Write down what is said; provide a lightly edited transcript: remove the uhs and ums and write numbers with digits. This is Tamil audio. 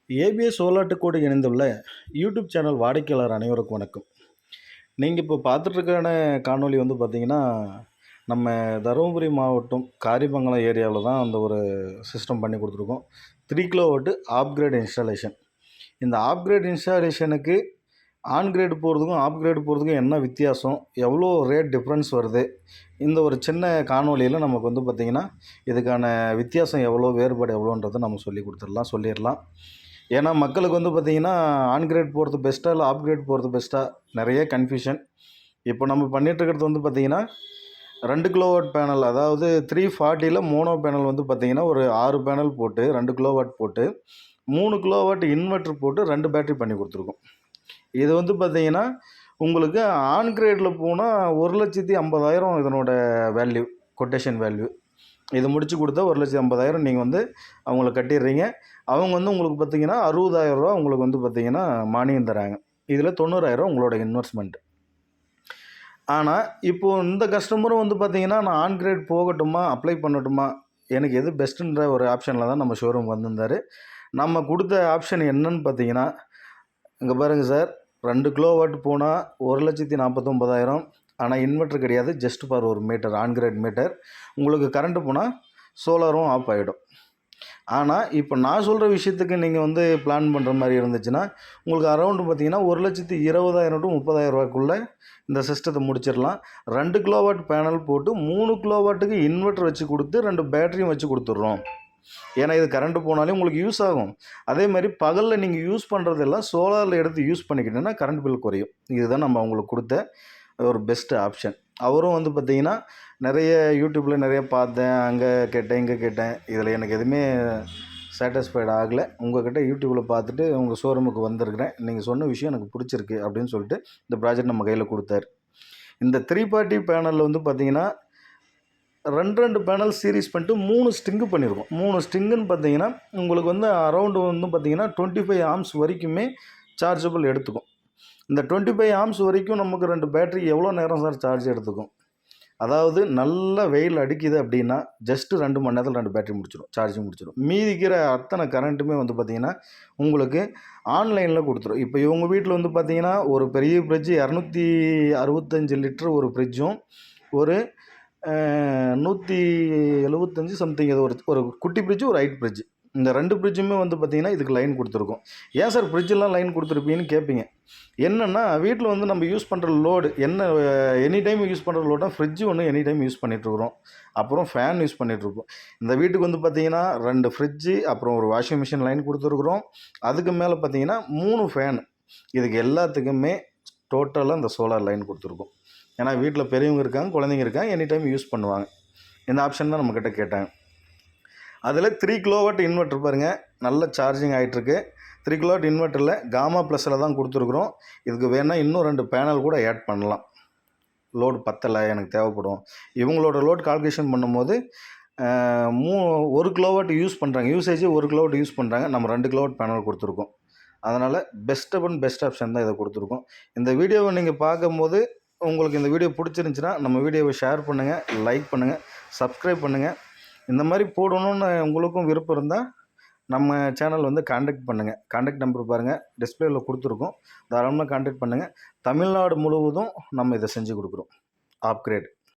ஏபிஎஸ் சோலாட்டுக்கோடு இணைந்துள்ள யூடியூப் சேனல் வாடிக்கையாளர் அனைவருக்கும் வணக்கம். நீங்கள் இப்போ பார்த்துட்ருக்கான காணொளி வந்து பார்த்திங்கன்னா, நம்ம தருமபுரி மாவட்டம் காரிமங்கலம் ஏரியாவில் தான் அந்த ஒரு சிஸ்டம் பண்ணி கொடுத்துருக்கோம். 3 கிலோவாட் ஆப்கிரேட் இன்ஸ்டாலேஷன். இந்த ஆப்கிரேட் இன்ஸ்டாலேஷனுக்கு ஆன் கிரேடு போகிறதுக்கும் ஆப் கிரேடு போகிறதுக்கும் என்ன வித்தியாசம், எவ்வளோ ரேட் டிஃப்ரென்ஸ் வருது, இந்த ஒரு சின்ன காணொளியில் நமக்கு வந்து பார்த்திங்கன்னா இதுக்கான வித்தியாசம் எவ்வளோ, வேறுபாடு எவ்வளோன்றதை நம்ம சொல்லிடலாம். ஏன்னா மக்களுக்கு வந்து பார்த்திங்கன்னா ஆன் கிரேட் போகிறது பெஸ்ட்டாக இல்லை ஆப் கிரேட் போகிறது பெஸ்ட்டாக நிறைய கன்ஃபியூஷன். இப்போ நம்ம பண்ணிகிட்ருக்கிறது வந்து பார்த்திங்கன்னா 2 கிலோவாட் பேனல், அதாவது 340ல் மோனோ பேனல் வந்து பார்த்திங்கன்னா ஒரு 6 பேனல் போட்டு 2 கிலோவாட் போட்டு 3 கிலோவாட் இன்வெர்ட்ரு போட்டு 2 பேட்டரி பண்ணி கொடுத்துருக்கோம். இது வந்து பார்த்திங்கன்னா உங்களுக்கு ஆன் கிரேடில் போனால் 1,50,000 இதனோட வேல்யூ, கொட்டேஷன் வேல்யூ. இது முடிச்சு கொடுத்தா 1,50,000 நீங்கள் வந்து அவங்கள கட்டிடுறீங்க. அவங்க வந்து உங்களுக்கு பார்த்திங்கன்னா 60,000 ரூபா உங்களுக்கு வந்து பார்த்திங்கன்னா மானியம் தராங்க. இதில் 90,000 உங்களோட இன்வெஸ்ட்மெண்ட். ஆனால் இப்போது இந்த கஸ்டமரும் வந்து பார்த்திங்கன்னா நான் ஆன் கிரேட் போகட்டுமா, அப்ளை பண்ணட்டுமா, எனக்கு எது பெஸ்ட்டுன்ற ஒரு ஆப்ஷனில் தான் நம்ம ஷோரூம் வந்திருந்தார். நம்ம கொடுத்த ஆப்ஷன் என்னன்னு பார்த்தீங்கன்னா, இங்கே பாருங்கள் சார், 2 கிலோவாட் போனால் 1,49,000. ஆனால் இன்வெர்ட்டர் கிடையாது, ஜஸ்ட் ஃபார் ஒரு மீட்டர், ஆன் கிரேட் மீட்டர். உங்களுக்கு கரண்ட்டு போனால் சோலாரும் ஆஃப் ஆகிடும். ஆனால் இப்போ நான் சொல்கிற விஷயத்துக்கு நீங்கள் வந்து பிளான் பண்ணுற மாதிரி இருந்துச்சுன்னா உங்களுக்கு அரௌண்டு பார்த்திங்கன்னா 1,20,000 டு 30,000 ரூபாய்க்குள்ளே இந்த சிஸ்டத்தை முடிச்சிடலாம். 2 கிலோவாட் பேனல் போட்டு 3 கிலோவாட்டுக்கு இன்வெர்ட்டர் வச்சு கொடுத்து 2 பேட்டரியும் வச்சு கொடுத்துட்றோம். ஏன்னா இது கரண்ட்டு போனாலே உங்களுக்கு யூஸ் ஆகும். அதே மாதிரி பகலில் நீங்கள் யூஸ் பண்ணுறதெல்லாம் சோலாரில் எடுத்து யூஸ் பண்ணிக்கிட்டீங்கன்னா கரண்ட் பில் குறையும். இதுதான் நம்ம அவங்களுக்கு கொடுத்த ஒரு பெஸ்ட்டு ஆப்ஷன். அவரும் வந்து பார்த்திங்கன்னா நிறைய யூடியூப்பில் நிறைய பார்த்தேன், அங்கே கேட்டேன், இங்கே கேட்டேன், இதில் எனக்கு எதுவுமே சாட்டிஸ்ஃபைடு ஆகலை. உங்கள்கிட்ட யூடியூப்பில் பார்த்துட்டு உங்கள் ஷோரூமுக்கு வந்திருக்கிறேன், நீங்கள் சொன்ன விஷயம் எனக்கு பிடிச்சிருக்கு அப்படின்னு சொல்லிட்டு இந்த ப்ராஜெக்ட் நம்ம கையில் கொடுத்தாரு. இந்த 340 பேனலில் வந்து பார்த்திங்கன்னா 2 பேனல் சீரீஸ் பண்ணிட்டு 3 ஸ்டிங்கு பண்ணியிருக்கோம். 3 ஸ்டிங்குன்னு பார்த்தீங்கன்னா உங்களுக்கு வந்து அரௌண்டு வந்து பார்த்திங்கன்னா 25 ஆம்ஸ் வரைக்குமே சார்ஜபிள் எடுத்துக்கும். இந்த 25 ஆம்ஸ் வரைக்கும் நமக்கு 2 பேட்டரி எவ்வளோ நேரம் சார் சார்ஜ் எடுத்துக்கும்? அதாவது நல்ல வெயில் அடிக்குது அப்படின்னா ஜஸ்ட்டு 2 மணி நேரத்தில் 2 பேட்டரி முடிச்சிடும், சார்ஜிங் முடிச்சிடும். மீதிக்கிற அத்தனை கரண்ட்டுமே வந்து பார்த்திங்கன்னா உங்களுக்கு ஆன்லைனில் கொடுத்துரும். இப்போ இவங்க வீட்டில் வந்து பார்த்திங்கன்னா ஒரு பெரிய ஃப்ரிட்ஜு 265 லிட்டர் ஒரு ஃப்ரிட்ஜும், ஒரு 175 சம்திங், இது ஒரு குட்டி ஃப்ரிட்ஜு, ஒரு ஹைட் ஃப்ரிட்ஜு. இந்த 2 ஃப்ரிட்ஜுமே வந்து பார்த்திங்கன்னா இதுக்கு லைன் கொடுத்துருக்கோம். ஏன் சார் ஃப்ரிட்ஜெல்லாம் லைன் கொடுத்துருப்பீங்கன்னு கேட்பீங்க. என்னென்னா வீட்டில் வந்து நம்ம யூஸ் பண்ணுற லோடு என்ன, எனி டைம் யூஸ் பண்ணுற லோடாக ஃப்ரிட்ஜு ஒன்று எனி டைம் யூஸ் பண்ணிகிட்ருக்குறோம். அப்புறம் ஃபேன் யூஸ் பண்ணிகிட்ருக்கோம். இந்த வீட்டுக்கு வந்து பார்த்திங்கன்னா 2 ஃப்ரிட்ஜு, அப்புறம் ஒரு வாஷிங் மிஷின் லைன் கொடுத்துருக்குறோம். அதுக்கு மேலே பார்த்திங்கன்னா 3 ஃபேனு. இதுக்கு எல்லாத்துக்குமே டோட்டலாக இந்த சோலார் லைன் கொடுத்துருக்கோம். ஏன்னா வீட்டில் பெரியவங்க இருக்காங்க, குழந்தைங்க இருக்காங்க, எனி டைம் யூஸ் பண்ணுவாங்க. இந்த ஆப்ஷன் தான் நம்மக்கிட்ட கேட்டாங்க. அதில் 3 கிலோவாட் இன்வெர்ட்டர் பாருங்கள், நல்ல சார்ஜிங் ஆகிட்டுருக்கு. 3 கிலோவாட் இன்வெர்ட்டரில் காமா ப்ளஸில் தான் கொடுத்துருக்குறோம். இதுக்கு வேணால் இன்னும் 2 பேனல் கூட ஆட் பண்ணலாம். லோடு பத்தலை, எனக்கு தேவைப்படும். இவங்களோட லோட் கால்குலேஷன் பண்ணும்போது 1 கிலோவாட் யூஸ் பண்ணுறாங்க, யூசேஜ் 1 கிலோவாட் யூஸ் பண்ணுறாங்க. நம்ம 2 கிலோவாட் பேனல் கொடுத்துருக்கோம். அதனால் பெஸ்ட் ஆப்ஷன் தான் இதை கொடுத்துருக்கோம். இந்த வீடியோவை நீங்கள் பார்க்கும்போது உங்களுக்கு இந்த வீடியோ பிடிச்சிருந்துச்சின்னா நம்ம வீடியோவை ஷேர் பண்ணுங்கள், லைக் பண்ணுங்கள், சப்ஸ்கிரைப் பண்ணுங்கள். இந்த மாதிரி போடணுன்னு உங்களுக்கும் விருப்பம் இருந்தால் நம்ம சேனல் வந்து கான்டாக்ட் பண்ணுங்கள். கான்டாக்ட் நம்பர் பாருங்கள், டிஸ்பிளேயில் கொடுத்துருக்கோம். தாராளமாக கான்டாக்ட் பண்ணுங்கள். தமிழ்நாடு முழுவதும் நம்ம இதை செஞ்சு கொடுக்குறோம். அப்கிரேட்